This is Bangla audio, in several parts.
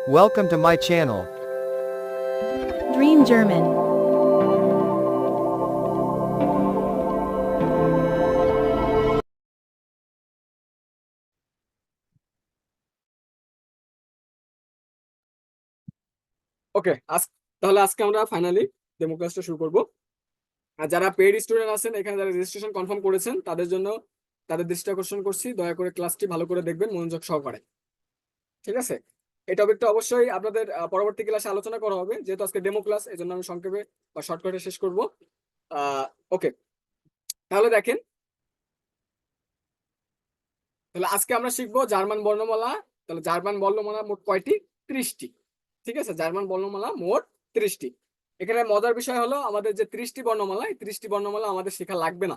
Welcome to my channel. Dream German. ওকে, তাহলে আজকে আমরা ফাইনালি ডেমো ক্লাসটা শুরু করব। আর যারা পেইড স্টুডেন্ট আছেন, এখানে যারা রেজিস্ট্রেশন কনফার্ম করেছেন, তাদের জন্য তাদের দৃষ্টি আকর্ষণ করছি, দয়া করে ক্লাসটি ভালো করে দেখবেন মনোযোগ সহকারে। ঠিক আছে, এই টপিকটা অবশ্যই আপনাদের পরবর্তী ক্লাসে আলোচনা করা হবে, যেহেতু আজকে ডেমো ক্লাস, এই জন্য আমি সংক্ষেপে বা শর্টকাটে শেষ করব। ওকে, তাহলে দেখেন, তাহলে আজকে আমরা শিখবো জার্মান বর্ণমালা। তাহলে জার্মান বর্ণমালা মোট কয়টি? 30টি। ঠিক আছে, জার্মান বর্ণমালা মোট 30টি। এখানে মজার বিষয় হলো আমাদের যে 30টি বর্ণমালা, এই 30টি বর্ণমালা আমাদের শেখা লাগবে না।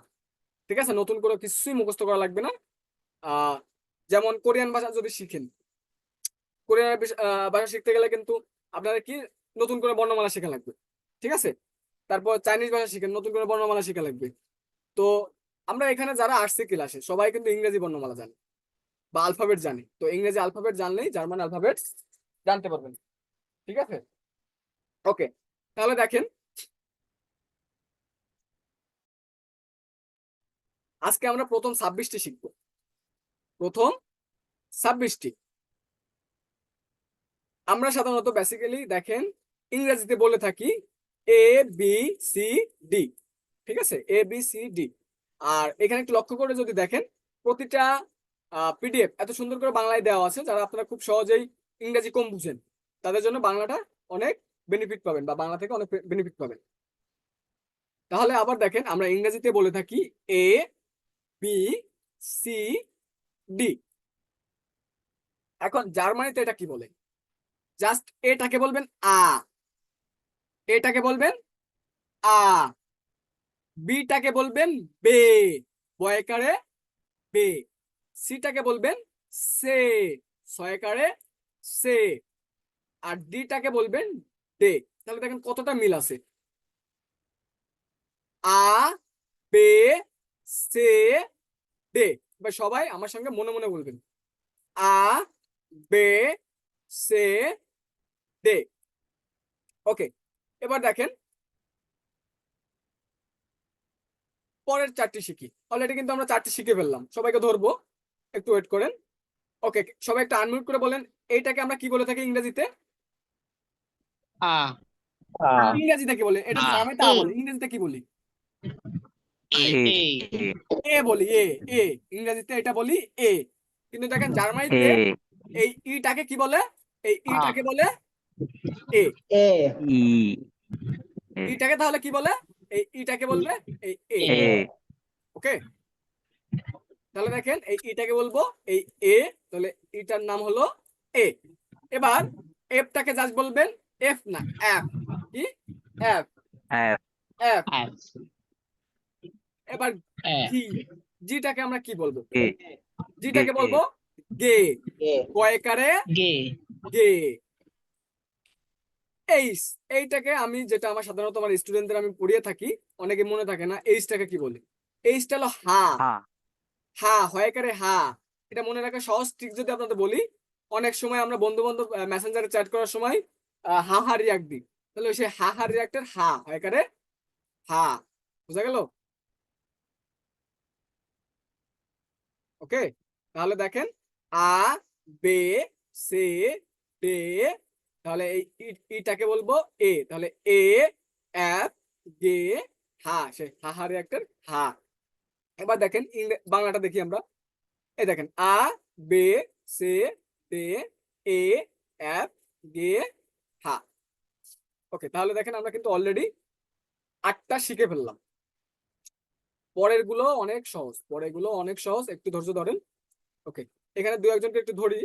ঠিক আছে, নতুন করে কিছুই মুখস্থ করা লাগবে না। যেমন কোরিয়ান ভাষা যদি শিখেন, কোরিয়ান ভাষা শিখতে গেলে কিন্তু আপনাদের কি নতুন করে বর্ণমালা শেখা লাগবে। ঠিক আছে, তারপর চাইনিজ ভাষা শিখেন, নতুন করে বর্ণমালা শেখা লাগবে। তো আমরা এখানে যারা আসছে ক্লাসে সবাই কিন্তু ইংরেজি বর্ণমালা জানে বা আলফাবেট জানে। তো ইংরেজি আলফাবেট জানলেই জার্মান আলফাবেট জানতে পারবেন। ঠিক আছে, ওকে, তাহলে দেখেন, আজকে আমরা প্রথম 26টি শিখবো। প্রথম 26টি আমরা সাধারণত বেসিক্যালি দেখেন ইংরেজিতে বলে থাকি এ বি সি ডি। ঠিক আছে, এ বি সি ডি। আর এখানে একটু লক্ষ্য করে যদি দেখেন, প্রতিটা পিডিএফ এত সুন্দর করে বাংলায় দেওয়া আছে, যারা আপনারা খুব সহজেই ইংরেজি কম বুঝেন, তাদের জন্য বাংলাটা অনেক বেনিফিট পাবেন বা বাংলা থেকে অনেক বেনিফিট পাবেন। তাহলে আবার দেখেন, আমরা ইংরেজিতে বলে থাকি এ বি সি ডি। এখন জার্মানিতে এটা কি বলে? জাস্ট এটাকে বলবেন আ, এটাকে বলবেন আ, বিটাকে বলবেন বে, বয়কারে বে, সিটাকে বলবেন সে, ছয়কারে সে, আর ডিটাকে বলবেন ডে। তাহলে দেখেন কতটা মিল আছে। আ, বে, সে, ডে। এবার সবাই আমার সঙ্গে মনে মনে বলবেন আ, বে, সে, ডে। ওকে, এবার দেখেন পরের 4টি শিখি। অলরেডি কিন্তু আমরা 4টি শিখে ফেললাম, সবাইকে ধরবো, একটু ওয়েট করেন। ওকে, সবাই একটা আনমিউট করে বলেন এইটাকে আমরা কি বলে থাকি ইংরেজিতে? আ ইংরেজিতে কি বলে? এটা আ। আমি তা বলি, ইংরেজিতে কি বলি? এ এ বলি, এ এ ইংরেজিতে এটা বলি এ। কিন্তু দেখেন জার্মানিতে এই ইটাকে কি বলে? এই ইটাকে বলে এ। ইটাকে তাহলে কি বলে? এই ইটাকে বলবে এই এ। ওকে, তাহলে দেখেন এই ইটাকে বলবো এই এ, তাহলে ইটার নাম হলো এ। এবার এফটাকে জাস্ট বলবেন এফ না এফ। কি? F, F. এবার জি, জিটাকে আমরা কি বলবো? জিটাকে বলবো গে, কয়কারে গে গে। এইস, এইটাকে আমি যেটা আমার সাধারণত আমার স্টুডেন্টদের আমি পড়িয়ে থাকি, অনেকে মনে থাকে না, এইসটাকে কি বলি? এইসটা হলো হা, হা, হয়কারে হা। এটা মনে রাখা সহজ ট্রিক যদি আপনাদের বলি, অনেক সময় আমরা বন্ধু বান্ধব মেসেঞ্জারে চ্যাট করার সময় হা হা রিয়াক্ট দিই, তাহলে সেই হা হা রিয়াক্টের হা হয়কারে হা। বুঝা গেল? ওকে, তাহলে দেখেন আ, বে, সে, ডে। তাহলে এই ইটাকে বলবো এ, তাহলে এ, এফ, গে, হা, সে হা হা রিয়াক্টের হা। এবার দেখেন বাংলাটা দেখি আমরা। এই দেখেন আ, বে, সে, ডে, এ, এফ, গে, হা। ওকে, তাহলে দেখেন আমরা কিন্তু অলরেডি 8টা শিখে ফেললাম। পরের গুলো অনেক সহজ, পরের গুলো অনেক সহজ, একটু ধৈর্য ধরেন। ওকে, এখানে দু একজনকে একটু ধরি।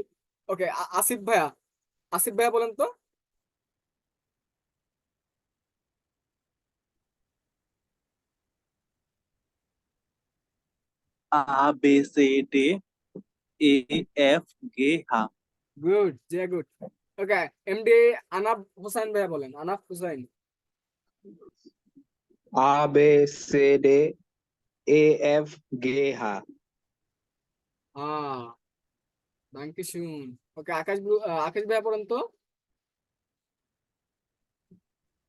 ওকে, আসিফ ভাইয়া, আসিফ ভাইয়া বলেন তো। A, B, C, D, E, F, G, H. Good, যে good. Okay, MD Anaf Hossain ভাইয়া বলেন, Anaf Hossain. A, B, C, D, E, F, G, H. Thank you শুন। ওকে, আকাশ আকাশ ভাইয়া বলেন তো।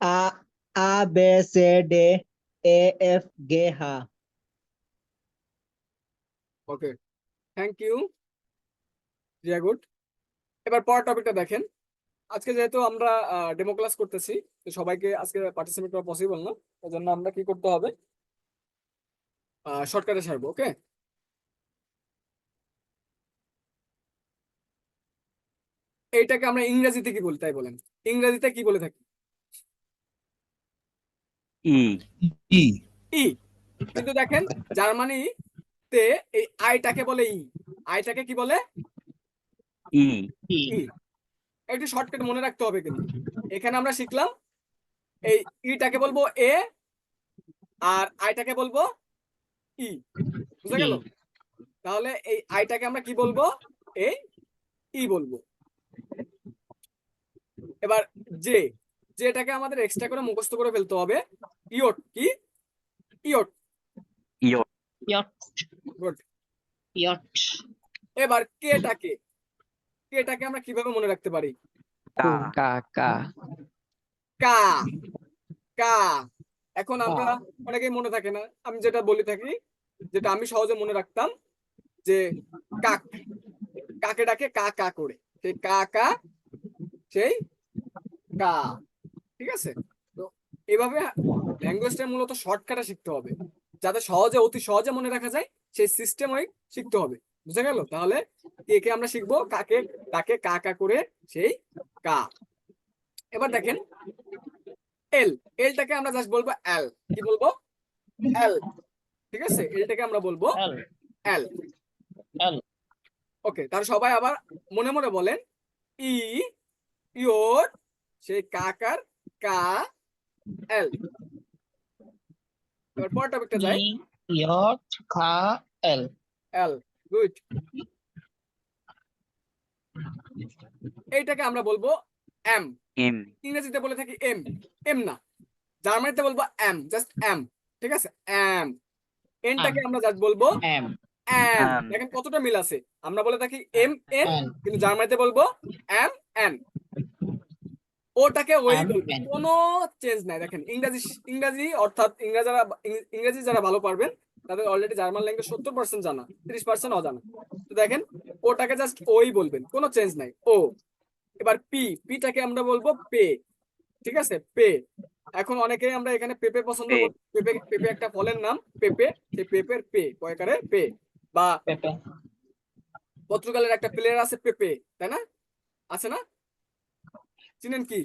A A B C D A F G H okay, thank you, Riya good. এবার পরের টপিকটা দেখেন। আজকে যেহেতু আমরা ডেমো ক্লাস করতেছি, তো সবাইকে আজকে পার্টিসিপেট করা পসিবল না, তার জন্য আমরা কি করতে হবে, শর্টকাটে সারবো। ওকে, এইটাকে আমরা ইংরেজিতে কি বলি তাই বলেন, ইংরেজিতে কি বলে থাকি? ই ই। কিন্তু দেখেন জার্মানিতে এই আইটাকে বলে ই, আইটাকে কি বলে? ই ই ই। একটু শর্টকাট মনে রাখতে হবে, কিন্তু এখানে আমরা শিখলাম এই ইটাকে বলবো এ, আর আইটাকে বলবো ই। বুঝা গেল? তাহলে এই আইটাকে আমরা কি বলবো? এই ই বলবো। এবার যে, যেটাকে আমাদের এক্সট্রা করে মুখস্থ করে ফেলতে হবে। ইয়ট কি? ইয়ট। ইয়ট ইয়ট গুড। ইয়ট এবার কেটাকে, কেটাকে আমরা কিভাবে মনে রাখতে পারি? কা কা কা কা, কা। এখন আমরা অনেকেই মনে থাকে না, আমি যেটা বলি থাকি, যেটা আমি সহজে মনে রাখতাম, যে কাক, কাকে ডাকে কা কা করে, সেই কা কা, সেই কা। ঠিক আছে? তো এইভাবে ল্যাঙ্গুয়েজটা মূলত শর্টকাটে শিখতে হবে, যাতে সহজে, অতি সহজে মনে রাখা যায়, সেই সিস্টেম ওই শিখতে হবে। বুঝা গেল? তাহলে কে কে আমরা শিখবো, কাকে তাকে কা কা করে, সেই কা। এবার দেখেন এল, এলটাকে আমরা জাস্ট বলবো এল। কি বলবো? এল। ঠিক আছে, এলটাকে আমরা বলবো এল এল। এল ওকে, তাহলে সবাই আবার মনে মনে বলেন, ই, ইয়োর, সেই কাকার কা, এল। এবার পরের টপিকটা যাই। ই ইয়ট খা এল এল, গুড। এইটাকে আমরা বলবো এম। এম ইংরেজিতে বলে থাকি এম, এম না, জার্মানিতে বলবো এম, জাস্ট এম। ঠিক আছে, এম। এনটাকে আমরা জাস্ট বলবো এম এন। এম। দেখেন কতটা মিল আছে, আমরা বলে থাকি এম এন, এন কিন্তু জার্মানিতে বলবো এম এন। ওটাকে ওই এম বলবো, এন কোনো চেঞ্জ নাই। দেখেন ইংরেজি, ইংরেজি অর্থাৎ ইংরেজি যারা ভালো পারবেন, তাদের অলরেডি জার্মান ল্যাঙ্গুয়েজ 70% জানা, 30% অজানা। তো দেখেন ওটাকে জাস্ট ওই বলবেন, কোনো চেঞ্জ নাই, ও। এবার পি, পিটাকে আমরা বলবো পে। ঠিক আছে, পে। এখন অনেকেই আমরা এখানে পেঁপে পছন্দ পে। করি, পেঁপে, পেঁপে একটা ফলের নাম, পেঁপে, সেই পেঁপের পে, কয়কারে পে। বা পেপে পর্তুগালের একটা প্লেয়ার আছে পেঁপে, তাই না? আছে না? চিনেন কি?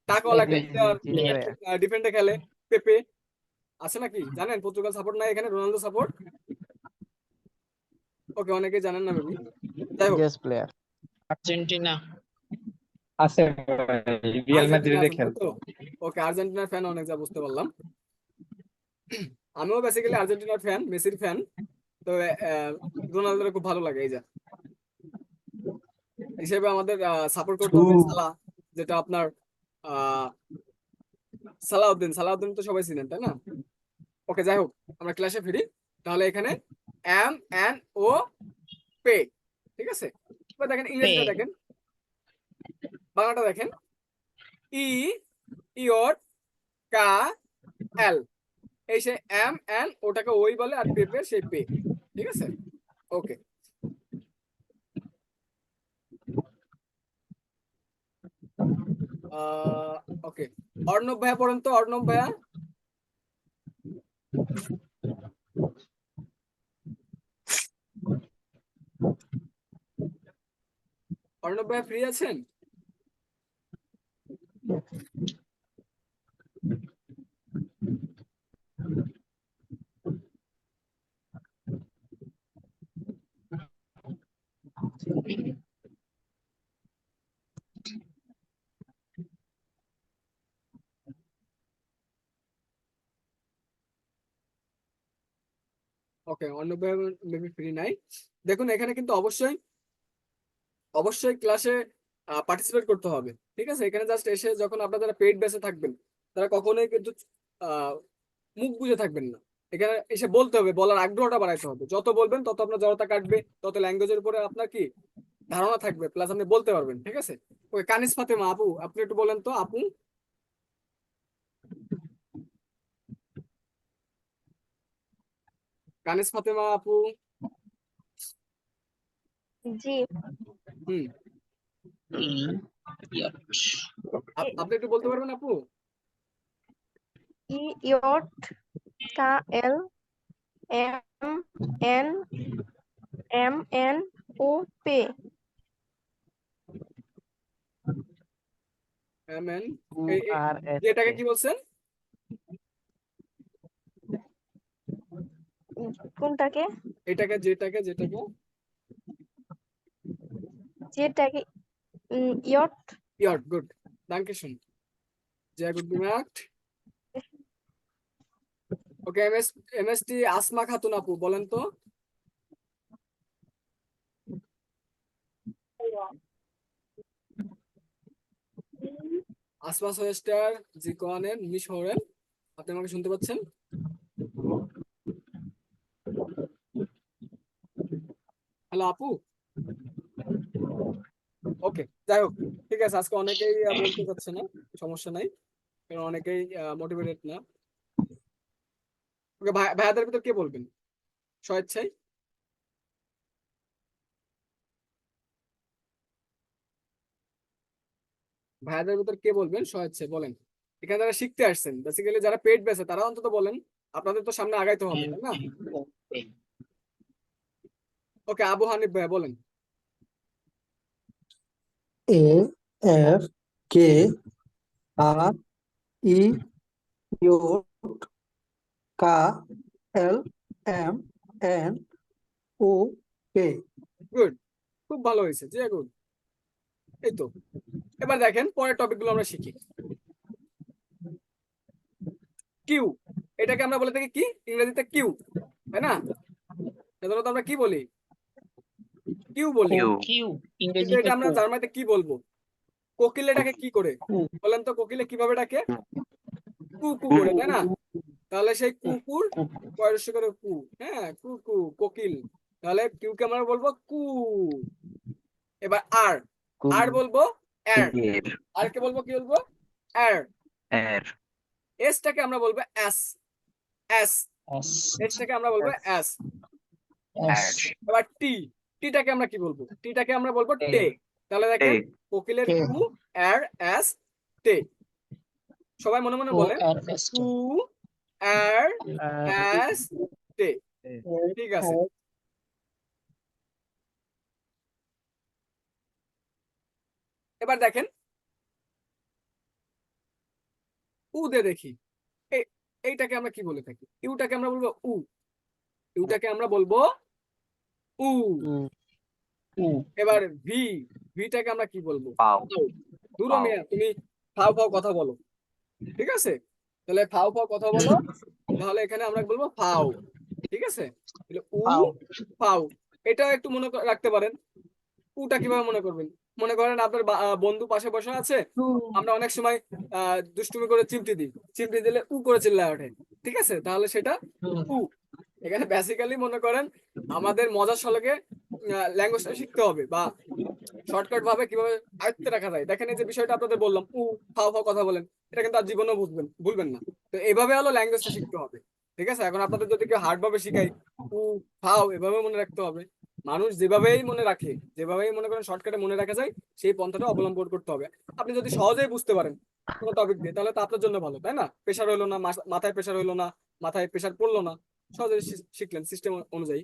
টাকাওয়ালা একটা প্লেয়ার, ডিফেন্ডে খেলে, পেঁপে। আছে নাকি? জানেন পর্তুগাল সাপোর্ট নাই এখানে, রোনালদো সাপোর্ট। ওকে, অনেকে জানেন না মেবি। যাই হোক, ইয়েস প্লেয়ার আর্জেন্টিনা আছে রিয়াল আর্জেন্টিনা মাদ্রিদে আছেন, খেলে তাই তো? ওকে, আর্জেন্টিনার ফ্যান অনেক, যা বুঝতে পারলাম। আমিও বেসিক্যালি আর্জেন্টিনার ফ্যান, মেসির ফ্যান। তো রোনালদোর খুব ভালো লাগে, এই যা হিসেবে আমাদের সাপোর্ট করতে হবে সালাহ, যেটা আপনার আহ সালাউদ্দিন, সালাউদ্দিন তো সবাই চিনেন, তাই না? ওকে, যাই হোক, আমরা ক্লাসে ফিরি। তাহলে এখানে এম এন ও পে। ঠিক আছে, এবার দেখেন ইংরেজিটা পে। দেখেন, বাংলাটা দেখেন, ই, ইয়র, কা, এল। এই সে এম এন, ওটাকে ওই বলে, আর পেপে সেই পে। ঠিক আছে, ওকে। ওকে, অর্ণব ভাইয়া পড়েন তো, অর্ণব ভাইয়া। অর্ণব ভাইয়া ফ্রি আছেন? ওকে, অর্ণব ভাইয়া মেবি ফ্রি নাই। দেখুন এখানে কিন্তু অবশ্যই অবশ্যই ক্লাসে পার্টিসিপেট করতে হবে। ঠিক আছে, এখানে জাস্ট এসে যখন আপনারা যারা পেইড বেসে থাকবেন, তারা কখনোই কিন্তু মুখ বুঝে থাকবেন না। এখানে এসে বলতে হবে, বলার আগ্রহটা বাড়াইতে হবে। যত বলবেন তত আপনার জড়তা কাটবে, তত ল্যাঙ্গুয়েজের উপরে আপনার কি ধারণা থাকবে, প্লাস আপনি বলতে পারবেন। ঠিক আছে, ওই কানিস ফাতেমা আপু, আপনি একটু বলেন তো আপু। কানিজ ফাতেমা আপু। জি, হুম, ইয়ট আপনি একটু বলতে পারবেন আপু? ইয়ট, কা এল এম এন ও পে। এমএন QRS যেটাকে কি বলছেন? কোনটাকে? যেটাকে যেটাকে ইয়ট। ইয়ট, good, danke schön, sehr gut gemacht. Okay, MST Asma Khatun আপু বলেন তো। আসমা সোয়েস্টার জি কোয়ানেন মিশ হোরেন, আপনি আমাকে শুনতে পাচ্ছেন? হ্যালো আপু। ওকে, যাই হোক, ঠিক আছে, আজকে অনেকেই বলতে চাচ্ছে না, সমস্যা নাই, কারণ অনেকেই মোটিভেটেড না। ওকে, ভাইয়াদের ভিতর কে বলবেন স্বেচ্ছায়? ভাইয়াদের ভিতর কে বলবেন স্বেচ্ছায়, বলেন। এখানে যারা শিখতে আসছেন, বেসিক্যালি যারা পেট বেছে তারা অন্তত বলেন, আপনাদের তো সামনে আগাইতে হবে, তাই না? ওকে, আবু হানিফ ভাইয়া বলেন। AFKREYOTKLMNOP গুড, খুব ভালো হয়েছে, জি গুড। এই তো, এবার দেখেন পরের টপিক গুলো আমরা শিখি। কিউ, এটাকে আমরা বলে থাকি কি ইংরেজিতে? কিউ, তাই না? সাধারণত আমরা কি বলি? কিউ বলি। কিউ কিন্তু ইংরেজিতে এটা আমরা জার্মানিতে কি বলবো? কোকিল এটাকে কি করে বলেন তো? কোকিলে কিভাবে ডাকে? কু কু করে, তাই না? তাহলে সেই কুকুর পয়স্য করে কু, হ্যাঁ, কুকু, কোকিল। তাহলে কিউকে আমরা বলবো কু। এবার আর বলবো এর। আর কে বলবো, কি বলবো? এর। এসটাকে আমরা বলবো এস। এস এসটাকে আমরা বলবো এস। এবার টিটাকে আমরা কি বলবো? টিটাকে আমরা বলবো টে। তাহলে দেখেন, কোকিলের টে। কু, এর, এস, টে। সবাই মনে মনে বলেন, কু, এর, এস, টে। ঠিক আছে, এবার দেখেন উ দে দেখি। এইটাকে আমরা কি বলে থাকি? ইউটাকে আমরা বলবো উ। ইউটাকে আমরা বলবো উ। এবার ভিটাকে আমরা কি বলবো? দূর মিয়া, তুমি ফাও ফাও কথা বলো, ঠিক আছে? তাহলে ফাও ফাও কথা বলো, তাহলে এখানে আমরা বলবো ফাও, ঠিক আছে? তাহলে উ, ফাও, এটাও একটু মনে রাখতে পারেন। উটা কিভাবে মনে করবেন? মনে করেন আপনার বন্ধু পাশে বসে আছে, আমরা অনেক সময় দুষ্টুমি করে চিমটি দিই, চিমটি দিলে উ করে চিল্লায় ওঠে, ঠিক আছে? তাহলে সেটা উ। এখানে বেসিক্যালি মনে করেন আমাদের মজার ছলে ল্যাঙ্গুয়েজটা শিখতে হবে, বা শর্টকাট ভাবে কিভাবে আয়ত্তে রাখা যায়। দেখেন, এই যে বিষয়টা আপনাদের বললাম, উ ফাও ফাও কথা বলেন, এটা কিন্তু আর জীবনেও ভুলবেন না। তো এইভাবে হলো ল্যাঙ্গুয়েজটা শিখতে হবে, ঠিক আছে? এখন আপনাদের যদি কেউ হার্ড ভাবে শিখাই, উ ফাও এভাবে মনে রাখতে হবে। মানুষ যেভাবেই মনে রাখে, যেভাবেই মনে করেন শর্টকাটে মনে রাখা যায়, সেই পন্থাটা অবলম্বন করতে হবে। আপনি যদি সহজেই বুঝতে পারেন কোনো টপিক দিয়ে, তাহলে তো আপনার জন্য ভালো, তাই না? প্রেশার হইলো না, মাথায় প্রেশার হইলো না, মাথায় প্রেশার পড়লো না, সহজে শিখলেন সিস্টেম অনুযায়ী।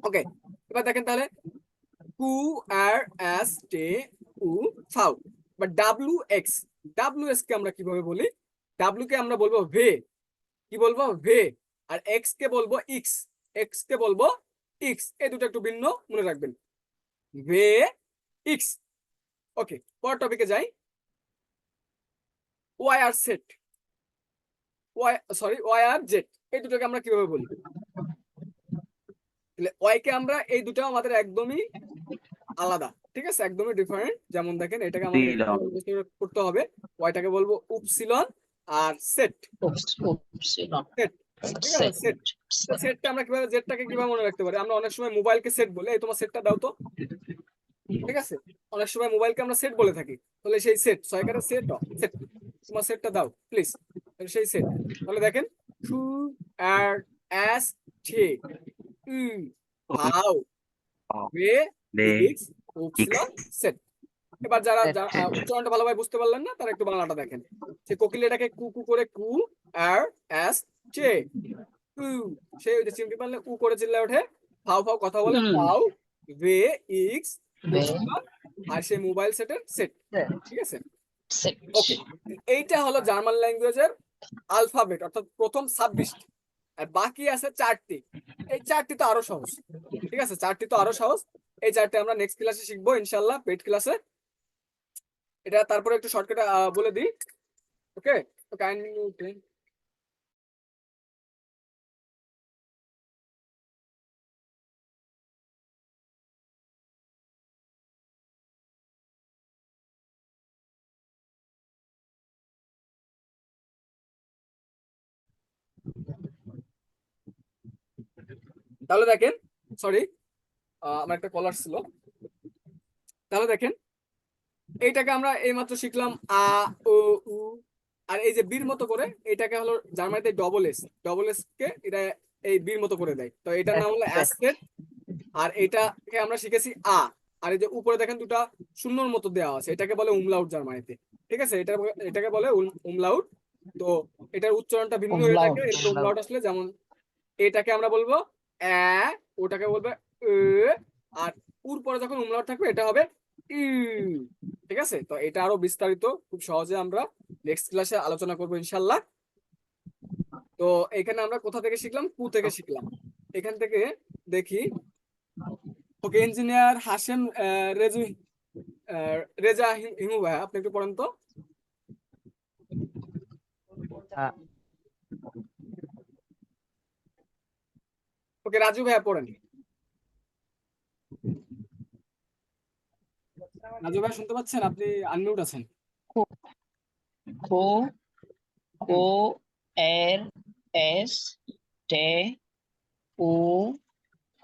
ওকে, এবার দেখেন তাহলে কু, আর, এস, টে, উ, ফাউ। বা ডাব্লিউ এস কে আমরা কিভাবে বলি? ডাব্লিউ কে আমরা বলবো ভে। কি বলবো? ভে। আর এক্স কে বলবো ইক্স। এক্স কে বলবো ইক্স। এই দুটো একটু ভিন্ন মনে রাখবেন, ভে, ইক্স। ওকে, পরের টপিকে যাই। ওয়াই আর সেট, ওয়াই আর জেড, এই দুটোকে আমরা কিভাবে বলি? তাহলে ওয়াই কে আমরা, এই দুটো আমাদের একদমই আলাদা, ঠিক আছে, একদমই ডিফারেন্ট। যেমন দেখেন, এটাকে আমাদের করতে হবে, ওয়াইটাকে বলবো উপসিলন, আর সেট, ঠিক আছে, সেট। সেটটা আমরা কিভাবে, জেডটাকে কিভাবে মনে রাখতে পারি? আমরা অনেক সময় মোবাইলকে সেট বলে, এই তোমার সেটটা দাও তো, ঠিক আছে? অনেক সময় মোবাইলকে আমরা সেট বলে থাকি, তাহলে সেই সেট, সরকারের সেট, তোমার সেটটা দাও প্লিজ, সেই সেট। তাহলে দেখেন, টু, আর, এস, টে ভাউ ভে ইক্স উপসিলন সেট। এবার যারা উচ্চারণটা ভালোভাবে বুঝতে পারলেন না তারা একটু বাংলাটা দেখেন। সে কোকিলেটাকে কু কু করে কু আর এস চে কু, সে ওই যে চিমটি পারলে উ করে চিল্লা ওঠে, ফাও ফাও কথা বলে ফাও ভে ইক্স উপসিলন, আর সে মোবাইল সেটের সেট। ঠিক আছে, সেট। ওকে। এইটা হলো জার্মান ল্যাঙ্গুয়েজের আলফাবেট, অর্থাৎ প্রথম 26টি, আর বাকি আছে 4টি। এই 4টি তো আরো সহজ। ঠিক আছে, 4টি তো আরো সহজ। এই 4টি আমরা নেক্সট ক্লাসে শিখবো ইনশাআল্লাহ, পেড ক্লাসে। এটা তারপরে একটু শর্টকাটে বলে দিই। ওকে, তো কাইন্ডলি তাহলে দেখেন, সরি আমার একটা কলার ছিল। তাহলে দেখেন, এইটাকে আমরা এইমাত্র শিখলাম আ ও উ, আর এই যে বীর মতো করে এটাকে হলো জার্মানিতে ডবল এস কে এটা এই বীর মতো করে দেয়, তো এটার নাম হলো অ্যাসেট। আর এটাকে আমরা শিখেছি আ, আর এই যে উপরে দেখেন দুটা শূন্যর মতো দেওয়া আছে, এটাকে বলে উমলাউট জার্মানিতে। ঠিক আছে, এটাকে বলে উমলাউট। তো এটার উচ্চারণটা ভিন্ন হয়ে থাকে। এরকম উমলাউট আসলে যেমন এটাকে আমরা বলবো এ, ওটাকে বলবে এ, আর উর পরে যখন উমলাউট থাকবে এটা হবে ই। ঠিক আছে, তো এটা আরো বিস্তারিত খুব সহজে আমরা নেক্সট ক্লাসে আলোচনা করবো ইনশাল্লাহ। তো এখানে আমরা কোথা থেকে শিখলাম? কু থেকে শিখলাম। এখান থেকে দেখি, ওকে, ইঞ্জিনিয়ার হাশেম রেজা হিমু ভাই, আপনি একটু পড়েন তো। ওকে, রাজু ভাইয়া পড়েন। রাজু ভাই শুনতে পাচ্ছেন? আপনি আনমিউট আছেন। কো কো এর এস টে উ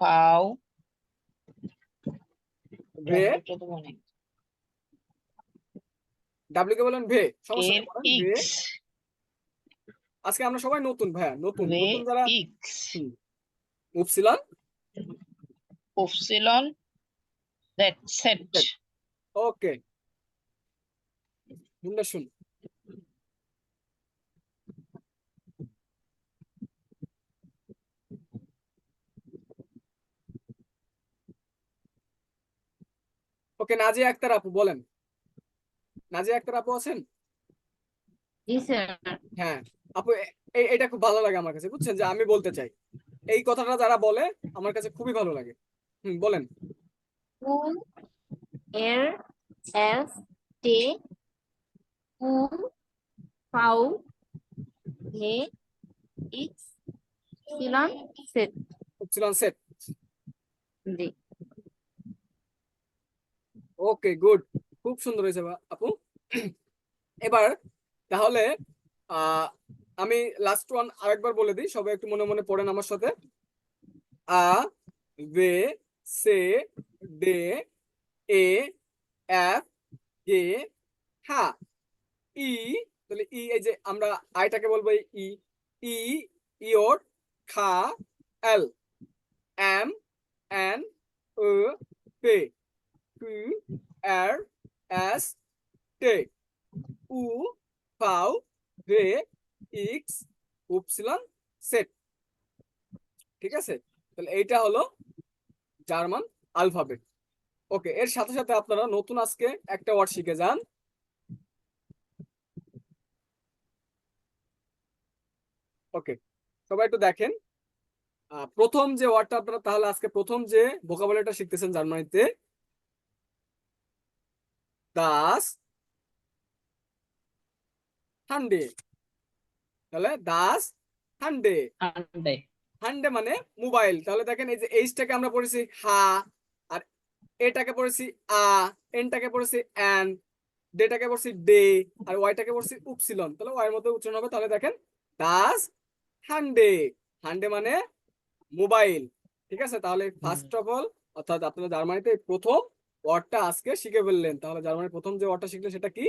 ফাও ভে, এটা তো মনে ডাব্লিউ কে বলেন ভে, সমস্যা এর নেই, বলেন ভে। ইক্স আজকে আমরা সবাই নতুন ভাইয়া, নতুন ভে নতুন যারা ইক্স উপসিলন উপসিলন সেট সেট। ওকে, শুন। ওকে, নাজিয়া আক্তার আপু বলেন। নাজিয়া আক্তার আপু আছেন? জি স্যার। হ্যাঁ আপু, এটা খুব ভালো লাগে আমার কাছে, বুঝছেন, যে আমি বলতে চাই এই কথাটা যারা বলে আমার কাছে খুবই ভালো লাগে। বলেন। কু এর এস টে উ ফাউ ভে ইক্স সিলন সেট। উপসিলন সেট। জি। ওকে, গুড, খুব সুন্দর হয়েছে আপু। এবার তাহলে আমি লাস্ট ওয়ান আরেকবার বলে দিই, সবাই একটু মনে মনে পড়েন আমার সাথে। আ ভে সে ডে এ এফ গে হা ই, তাহলে ই, এই যে আমরা আইটাকে বলবো ই, ই ইয়র খা এল এম এন ও পে কু আর এস টে উ ফাউ ভে ইক্স উপসিলন সেট। ঠিক আছে, তাহলে এইটা হলো জার্মান আলফাবেট। ওকে, এর সাথে সাথে আপনারা নতুন আজকে একটা ওয়ার্ড শিখে যান। ওকে, সবাই একটু দেখেন, প্রথম যে ওয়ার্ডটা আপনারা তাহলে আজকে প্রথম যে ভোকাবুলারিটা শিখতেছেন জার্মানিতে, দাস হান্ডে। তাহলে দাস হান্ডে, হান্ডে হান্ডে মানে মোবাইল। তাহলে দেখেন এই যে এইচটাকে আমরা পড়েছি হা, আর এটাকে পড়েছি আ, এনটাকে পড়েছি এন, ডেটাকে পড়ছি ডে, আর ওয়াইটাকে পড়ছি উপসিলন। তাহলে ওয়াই এর মধ্যে উচ্চারণ হবে। তাহলে দেখেন দাস হান্ডে, হান্ডে মানে মোবাইল। ঠিক আছে, তাহলে ফার্স্ট অফ অল অর্থাৎ আপনারা জার্মানিতে প্রথম ওয়ার্ডটা আজকে শিখে ফেললেন। তাহলে জার্মানির প্রথম যে ওয়ার্ডটা শিখলেন সেটা কি?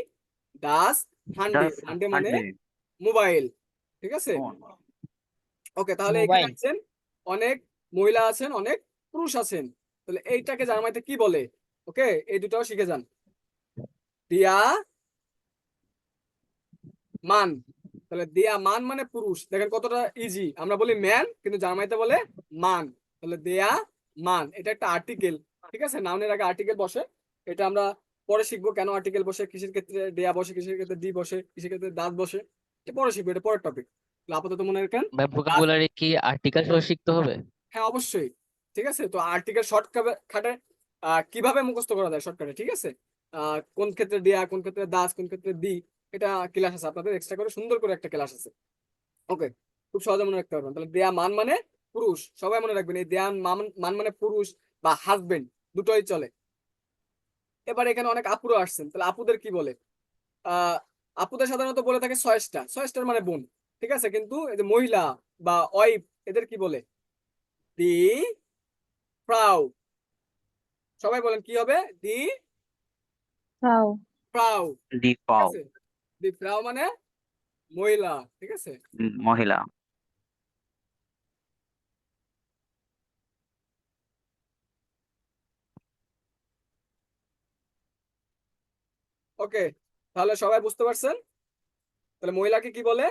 দাস হান্ডে, হান্ডে মানে মোবাইল। ঠিক আছে, ওকে, তাহলে এখানে মোবাইল। আছেন অনেক মহিলা আছেন, অনেক পুরুষ আছেন। তাহলে এইটাকে জার্মানিতে কি বলে? ওকে, এই দুটাও শিখে যান। দিয়া মান, তাহলে দিয়া মান মানে পুরুষ। দেখেন কতটা ইজি, আমরা বলি ম্যান কিন্তু জার্মানিতে বলে মান। তাহলে দেয়া মান, এটা একটা আর্টিকেল, ঠিক আছে, নাউনের আগে আর্টিকেল বসে। এটা আমরা পরে শিখবো কেন আর্টিকেল বসে, কিসের ক্ষেত্রে দেয়া বসে, কিসের ক্ষেত্রে ডি বসে, কিসের ক্ষেত্রে দাঁত বসে, এটা পরে শিখবো, এটা পরের টপিক। আপাতত মনে রাখেন। ভাই ভোকাবুলারি কি আর্টিকেল সহ শিখতে হবে? হ্যাঁ অবশ্যই, ঠিক আছে। তো আর্টিকেল শর্টকাটে কিভাবে মুখস্থ করা যায় শর্টকাটে, ঠিক আছে। কোন ক্ষেত্রে দেয়া, কোন ক্ষেত্রে দাস, কোন ক্ষেত্রে দি, এটা ক্লাস আছে আপনাদের, এক্সট্রা করে সুন্দর করে একটা ক্লাস আছে। ওকে, খুব সহজে মনে রাখতে পারবেন। তাহলে দেয়া মান মানে পুরুষ, সবাই মনে রাখবেন এই দেয়া মান মানে পুরুষ বা হাজবেন্ড, দুটোই চলে। এবার এখানে অনেক আপুরা আসছেন, তাহলে আপুদের কি বলে? আপুদের সাধারণত বলে থাকে ছয়স্টার মানে বোন, ঠিক আছে। কিন্তু এই যে মহিলা বা ওয়াইফ, এদের কি বলে? দি ফ্রাউ। সবাই বলেন কি হবে? দি Frau. ফ্রাউ, দি ঠিক পাও, আছে। দি ফ্রাউ মানে মহিলা, ঠিক আছে। মহিলা। ওকে, তাহলে সবাই বুঝতে পারছেন? তাহলে মহিলাকে কি বলে?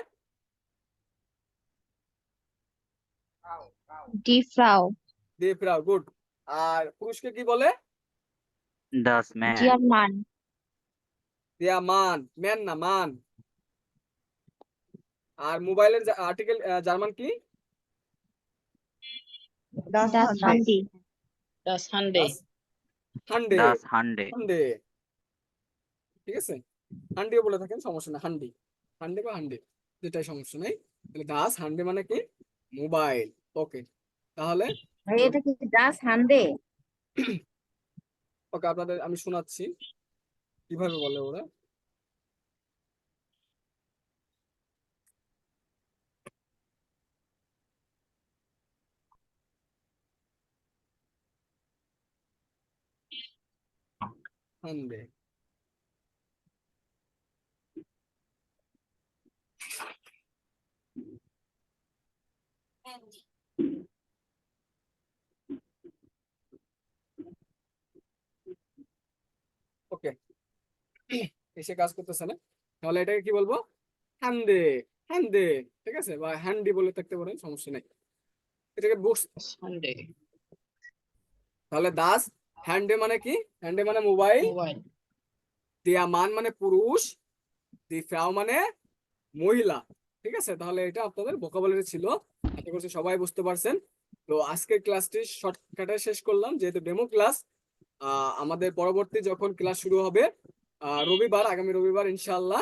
Die Frau. দি ফ্রাউ, গুড। আর পুরুষকে কি বলে? ডাস ম্যান। Der Mann. দিয়া মান, ম্যান না মান। আর মোবাইলের আর্টিকেল জার্মান কি? Das Das Handy. Das Handy. হান্ডে, ডাস হান্ডে। হান্ডে, ঠিক আছে। হান্ডিও বলে থাকেন, সমস্যা না, হান্ডি, হান্ডে বা হান্ডে, যেটাই সমস্যা নেই। তাহলে দাস হান্ডে মানে কি? মোবাইল। ওকে, তাহলে এটা কি Das Hande? ওকে, আপনাদের আমি শোনাচ্ছি কিভাবে বলে ওরা। হান্ডে, ওকে, এসে কাজ করতেছে না, তাহলে এটাকে কি বলবো? হান্ডে, হান্ডে, ঠিক আছে, বা হ্যান্ডি বলে থাকতে পারেন, সমস্যা নেই। এটাকে বুঝ, Das Handy. তাহলে দাস হ্যান্ডে মানে কি? হ্যান্ডে মানে মোবাইল, Mobile. দিয়া মান মানে পুরুষ, দি ফ্রাউ মানে মহিলা, ঠিক আছে। তাহলে এটা আপনাদের ভোকাবুলারি ছিল, আশা করছি সবাই বুঝতে পারছেন। তো আজকের ক্লাসটি শর্টকাটে শেষ করলাম, যেহেতু ডেমো ক্লাস। আমাদের পরবর্তী যখন ক্লাস শুরু হবে রবিবার, আগামী রবিবার ইনশাআল্লাহ